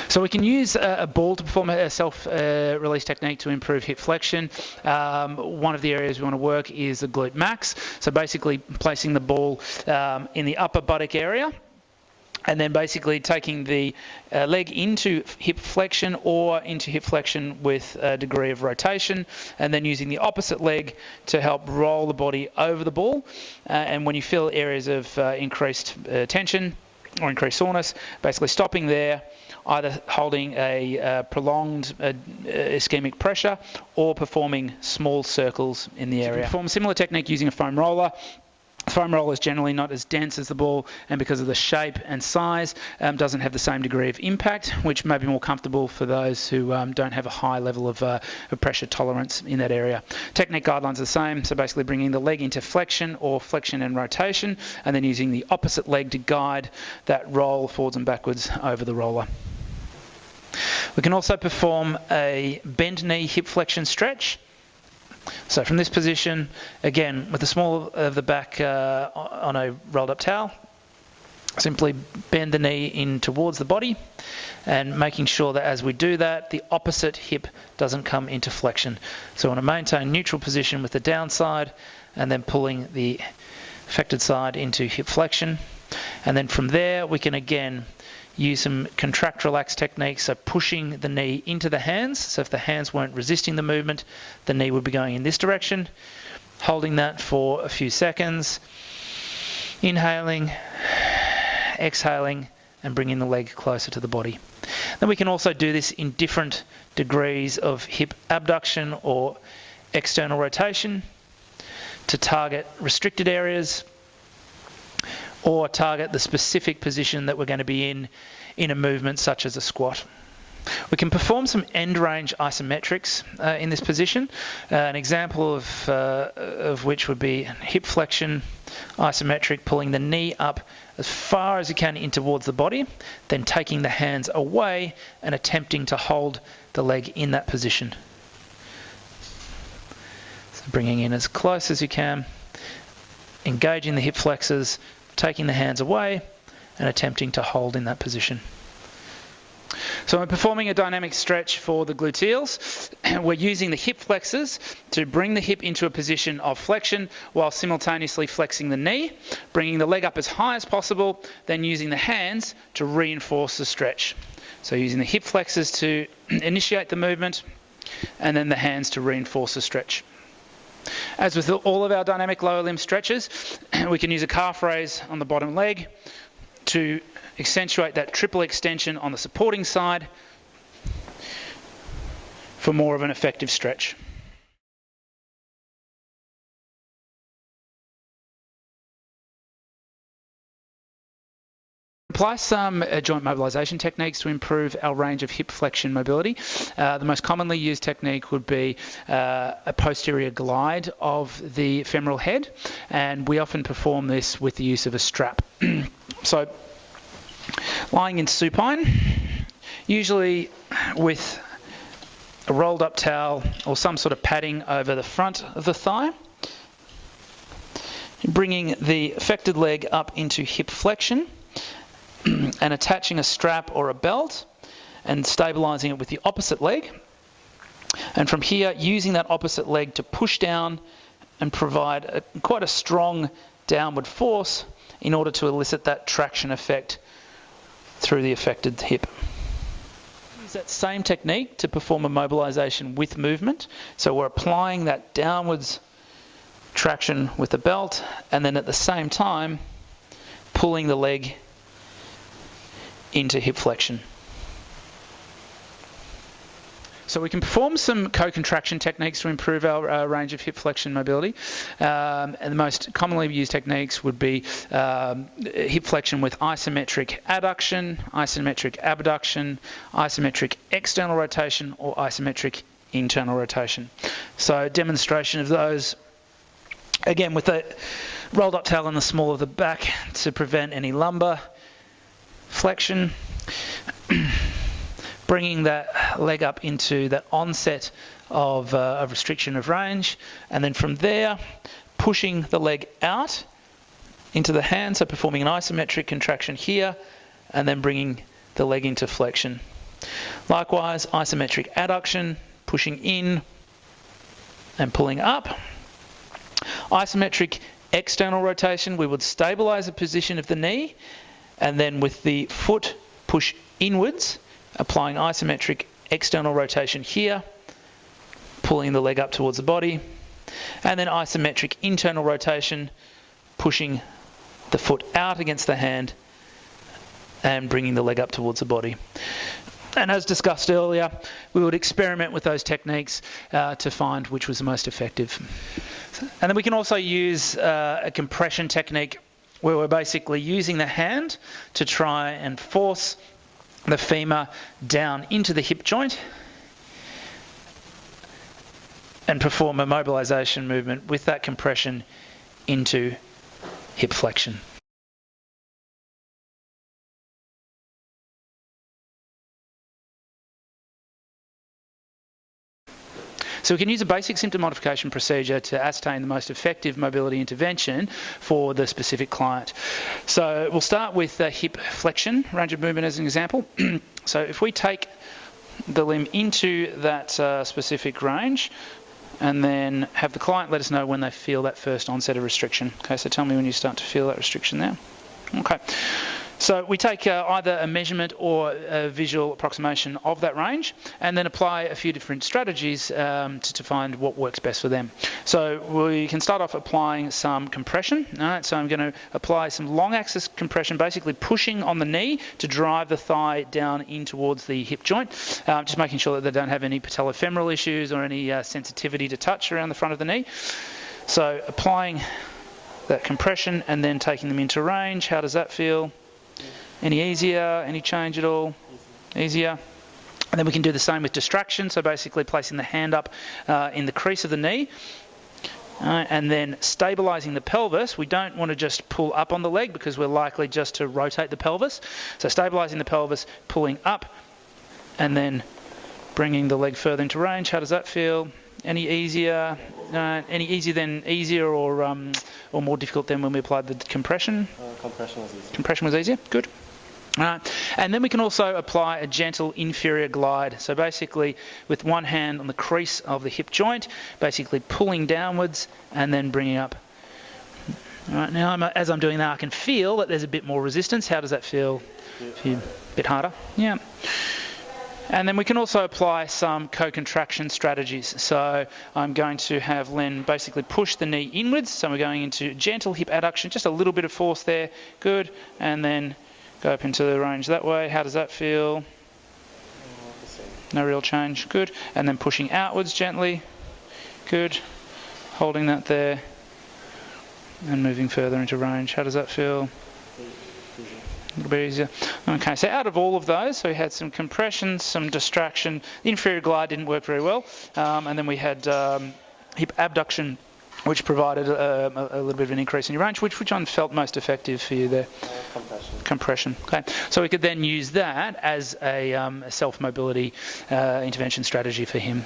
So we can use a ball to perform a self-release technique to improve hip flexion. One of the areas we want to work is the glute max. So basically placing the ball in the upper buttock area, and then basically taking the leg into hip flexion or into hip flexion with a degree of rotation, and then using the opposite leg to help roll the body over the ball. And when you feel areas of increased tension or increased soreness, basically stopping there, either holding a prolonged ischemic pressure or performing small circles in the area. Perform a similar technique using a foam roller. The foam roller is generally not as dense as the ball, and because of the shape and size, doesn't have the same degree of impact, which may be more comfortable for those who don't have a high level of pressure tolerance in that area. Technique guidelines are the same, so basically bringing the leg into flexion or flexion and rotation, and then using the opposite leg to guide that roll forwards and backwards over the roller. We can also perform a bend knee hip flexion stretch. So from this position, again, with the small of the back on a rolled up towel, simply bend the knee in towards the body, and making sure that as we do that, the opposite hip doesn't come into flexion. So we want to maintain neutral position with the downside, and then pulling the affected side into hip flexion. And then from there, we can again use some contract relax techniques, so pushing the knee into the hands. So if the hands weren't resisting the movement, the knee would be going in this direction. Holding that for a few seconds, inhaling, exhaling, and bringing the leg closer to the body. Then we can also do this in different degrees of hip abduction or external rotation to target restricted areas, or target the specific position that we're going to be in a movement such as a squat. We can perform some end range isometrics in this position. An example of which would be hip flexion isometric, pulling the knee up as far as you can in towards the body, then taking the hands away and attempting to hold the leg in that position. So bringing in as close as you can, engaging the hip flexors, taking the hands away and attempting to hold in that position. So when performing a dynamic stretch for the gluteals, we're using the hip flexors to bring the hip into a position of flexion while simultaneously flexing the knee, bringing the leg up as high as possible, then using the hands to reinforce the stretch. So using the hip flexors to initiate the movement, and then the hands to reinforce the stretch. As with all of our dynamic lower limb stretches, we can use a calf raise on the bottom leg to accentuate that triple extension on the supporting side for more of an effective stretch. Apply some joint mobilisation techniques to improve our range of hip flexion mobility. The most commonly used technique would be a posterior glide of the femoral head, and we often perform this with the use of a strap. So lying in supine, usually with a rolled up towel or some sort of padding over the front of the thigh, bringing the affected leg up into hip flexion, and attaching a strap or a belt and stabilizing it with the opposite leg. And from here, using that opposite leg to push down and provide quite a strong downward force in order to elicit that traction effect through the affected hip. Use that same technique to perform a mobilization with movement. So we're applying that downwards traction with the belt, and then at the same time pulling the leg into hip flexion. So we can perform some co-contraction techniques to improve our range of hip flexion mobility. And the most commonly used techniques would be hip flexion with isometric adduction, isometric abduction, isometric external rotation, or isometric internal rotation. So demonstration of those, again with the rolled up towel in the small of the back to prevent any lumbar flexion, bringing that leg up into that onset of restriction of range, and then from there pushing the leg out into the hand, so performing an isometric contraction here, and then bringing the leg into flexion. Likewise, isometric adduction, pushing in and pulling up. Isometric external rotation, we would stabilise the position of the knee, and then with the foot push inwards, applying isometric external rotation here, pulling the leg up towards the body, and then isometric internal rotation, pushing the foot out against the hand and bringing the leg up towards the body. And as discussed earlier, we would experiment with those techniques to find which was the most effective. And then we can also use a compression technique where we're basically using the hand to try and force the femur down into the hip joint and perform a mobilization movement with that compression into hip flexion. So we can use a basic symptom modification procedure to ascertain the most effective mobility intervention for the specific client. So we'll start with hip flexion range of movement as an example. So if we take the limb into that specific range and then have the client let us know when they feel that first onset of restriction. Okay, so tell me when you start to feel that restriction there. Okay. So we take either a measurement or a visual approximation of that range and then apply a few different strategies to find what works best for them. So we can start off applying some compression. All right, so I'm going to apply some long axis compression, basically pushing on the knee to drive the thigh down in towards the hip joint, just making sure that they don't have any patellofemoral issues or any sensitivity to touch around the front of the knee. So applying that compression and then taking them into range. How does that feel? Any easier? Any change at all? Easier. And then we can do the same with distraction, so basically placing the hand up in the crease of the knee and then stabilising the pelvis. We don't want to just pull up on the leg because we're likely just to rotate the pelvis. So stabilising the pelvis, pulling up and then bringing the leg further into range. How does that feel? Any easier? Any easier or more difficult than when we applied the compression? Compression was easier. Compression was easier? Good. And then we can also apply a gentle inferior glide. So basically with one hand on the crease of the hip joint, basically pulling downwards and then bringing up. All right, now as I'm doing that, I can feel that there's a bit more resistance. How does that feel? A bit harder? Yeah. And then we can also apply some co-contraction strategies. So I'm going to have Len basically push the knee inwards. So we're going into gentle hip adduction, just a little bit of force there. Good. And then go up into the range that way. How does that feel? No real change. Good. And then pushing outwards gently. Good. Holding that there. And moving further into range. How does that feel? A little bit easier. Okay, so out of all of those, so we had some compression, some distraction. The inferior glide didn't work very well. And then we had hip abduction, which provided a little bit of an increase in your range. Which one felt most effective for you there? Compression. Okay, so we could then use that as a self-mobility intervention strategy for him.